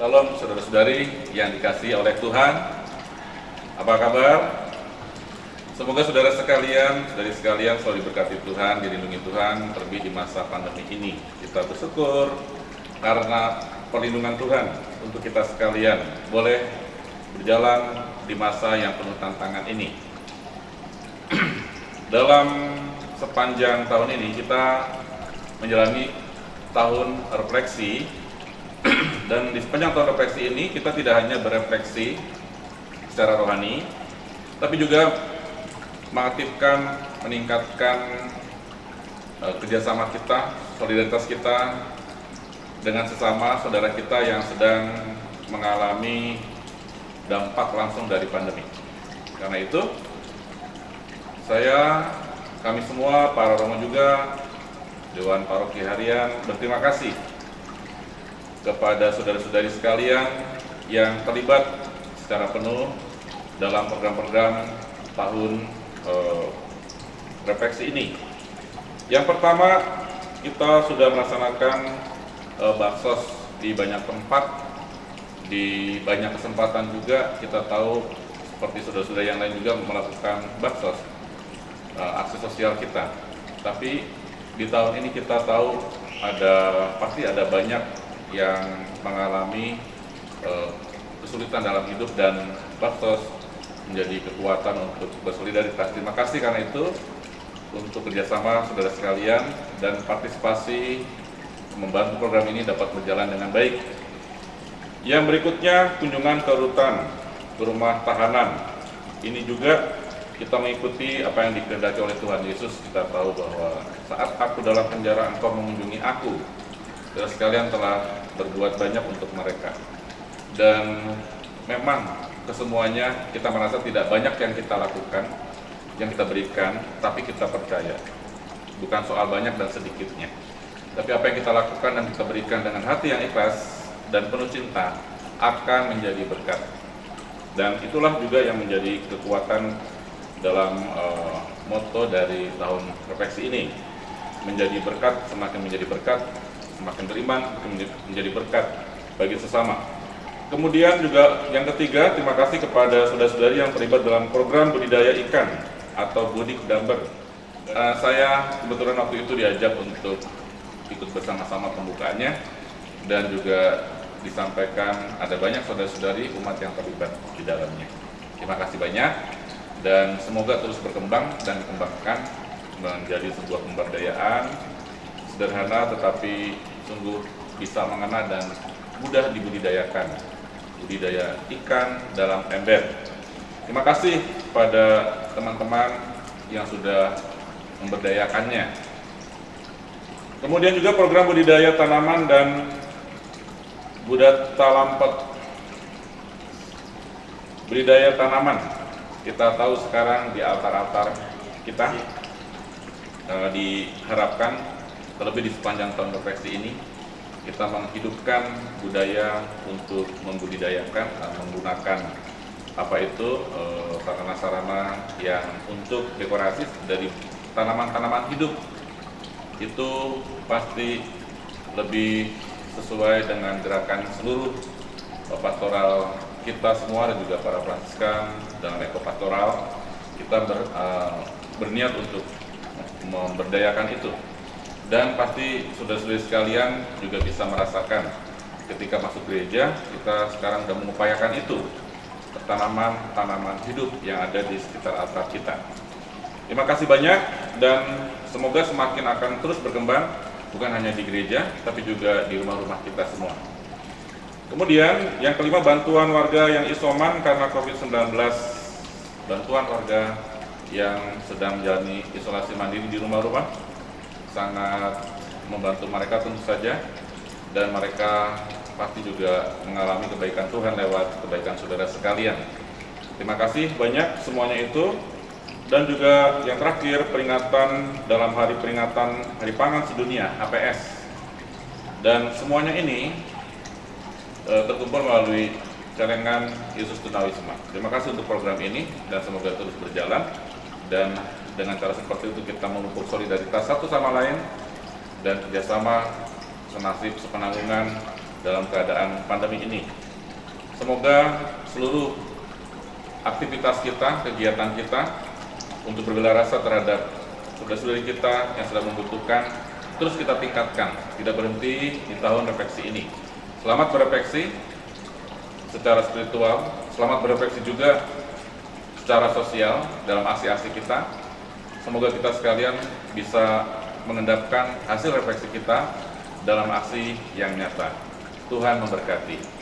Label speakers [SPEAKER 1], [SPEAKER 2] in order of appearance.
[SPEAKER 1] Salam saudara-saudari yang dikasihi oleh Tuhan. Apa kabar? Semoga saudara sekalian, saudari sekalian selalu diberkati Tuhan, dilindungi Tuhan, terlebih di masa pandemi ini. Kita bersyukur karena perlindungan Tuhan untuk kita sekalian boleh berjalan di masa yang penuh tantangan ini. Dalam sepanjang tahun ini kita menjalani tahun refleksi, dan di sepanjang tahun refleksi ini kita tidak hanya berefleksi secara rohani, tapi juga mengaktifkan, meningkatkan kerjasama kita, solidaritas kita dengan sesama saudara kita yang sedang mengalami dampak langsung dari pandemi. Karena itu, kami semua, para romo juga, Dewan Paroki Harian, berterima kasih kepada saudara-saudari sekalian yang terlibat secara penuh dalam program-program tahun refleksi ini. Yang pertama, kita sudah melaksanakan baksos di banyak tempat, di banyak kesempatan juga. Kita tahu seperti saudara-saudara yang lain juga melakukan baksos, aksi sosial kita. Tapi di tahun ini kita tahu pasti ada banyak yang mengalami kesulitan dalam hidup, dan baksos menjadi kekuatan untuk bersolidaritas. Terima kasih karena itu untuk kerjasama saudara sekalian dan partisipasi membantu program ini dapat berjalan dengan baik. Yang berikutnya, kunjungan ke rutan, ke rumah tahanan. Ini juga kita mengikuti apa yang dikehendaki oleh Tuhan Yesus. Kita tahu bahwa saat aku dalam penjara, engkau mengunjungi aku. Saudara sekalian telah berbuat banyak untuk mereka. Dan memang kesemuanya kita merasa tidak banyak yang kita lakukan, yang kita berikan, tapi kita percaya. Bukan soal banyak dan sedikitnya. Tapi apa yang kita lakukan dan kita berikan dengan hati yang ikhlas dan penuh cinta akan menjadi berkat. Dan itulah juga yang menjadi kekuatan dalam moto dari tahun refleksi ini. Menjadi berkat, semakin menjadi berkat, semakin beriman, menjadi berkat bagi sesama. Kemudian juga yang ketiga, terima kasih kepada saudara-saudari yang terlibat dalam program budidaya ikan atau Budik Damber. Saya kebetulan waktu itu diajak untuk ikut bersama-sama pembukaannya, dan juga disampaikan ada banyak saudara-saudari umat yang terlibat di dalamnya. Terima kasih banyak, dan semoga terus berkembang dan dikembangkan menjadi sebuah pemberdayaan sederhana tetapi sungguh bisa mengena dan mudah dibudidayakan. Budidaya ikan dalam ember. Terima kasih pada teman-teman yang sudah memberdayakannya. Kemudian juga program budidaya tanaman dan budata lampet. Budidaya tanaman. Kita tahu sekarang di altar-altar kita diharapkan terlebih di sepanjang tahun refleksi ini kita menghidupkan budaya untuk membudidayakan, menggunakan sarana-sarana yang untuk dekorasi dari tanaman-tanaman hidup. Itu pasti lebih sesuai dengan gerakan seluruh pastoral kita semua dan juga para Fransiskan dalam ekopastoral. Kita berniat untuk memberdayakan itu. Dan pasti saudara-saudari sekalian juga bisa merasakan ketika masuk gereja, kita sekarang sudah mengupayakan itu, tanaman-tanaman hidup yang ada di sekitar altar kita. Terima kasih banyak, dan semoga semakin akan terus berkembang, bukan hanya di gereja, tapi juga di rumah-rumah kita semua. Kemudian yang kelima, bantuan warga yang isoman karena COVID-19, bantuan warga yang sedang menjalani isolasi mandiri di rumah-rumah. Sangat membantu mereka tentu saja, dan mereka pasti juga mengalami kebaikan Tuhan lewat kebaikan saudara sekalian. Terima kasih banyak semuanya itu. Dan juga yang terakhir, peringatan dalam peringatan Hari Pangan Sedunia, HPS. Dan semuanya ini terkumpul melalui celengan Yesus Tunawisma. Terima kasih untuk program ini, dan semoga terus berjalan. Dan dengan cara seperti itu kita memupuk solidaritas satu sama lain dan kerjasama senasib sepenanggungan dalam keadaan pandemi ini. Semoga seluruh aktivitas kita, kegiatan kita untuk berbela rasa terhadap saudara-saudari kita yang sedang membutuhkan terus kita tingkatkan, tidak berhenti di tahun refleksi ini. Selamat berefleksi secara spiritual, selamat berefleksi juga secara sosial dalam aksi-aksi kita. Semoga kita sekalian bisa mengendapkan hasil refleksi kita dalam aksi yang nyata. Tuhan memberkati.